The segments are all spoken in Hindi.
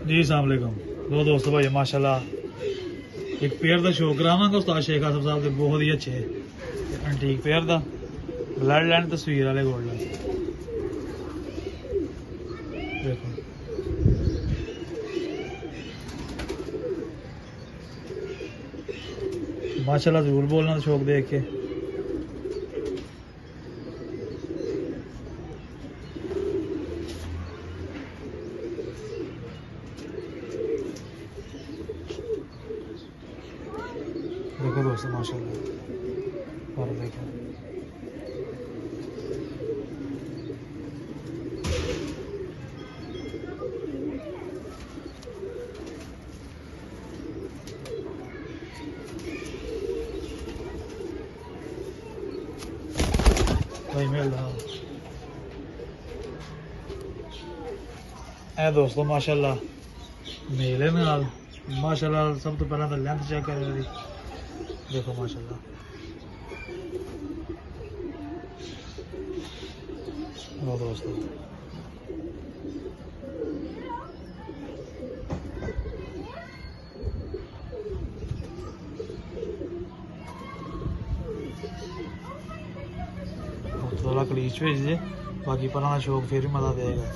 जी अस्सलाम वालेकुम। दो दोस्तों भाई माशाल्लाह एक पेयर का शो करावांगा उस्ताद शेख आसफ साहब के बहुत ही अच्छे एंटीक पेयर का ब्लड लाइन तस्वीर वाले गोल्ड देखो माशाल्लाह जरूर बोलना शौक देख के। देखो दोस्तों माशाल्लाह और देखो भाई मिल रहा है दोस्तों माशाल्लाह मेले में नाल माशाल्लाह सब तो पहला तो लेंथ चेक करो देखो माशाल्लाह वो दोस्तों थोड़ा कलीच भेज दे बाकी पराना शौक फिर भी मजा देगा।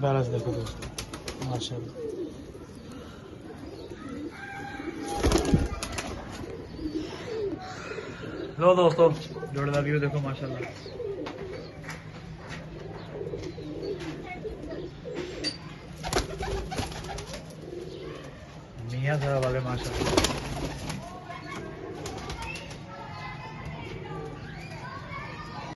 बैलेंस देखो दोस्तों माशाल्लाह लो दोस्तों जोड़े का व्यू देखो माशाल्लाह मियां साहब वाले माशाल्लाह।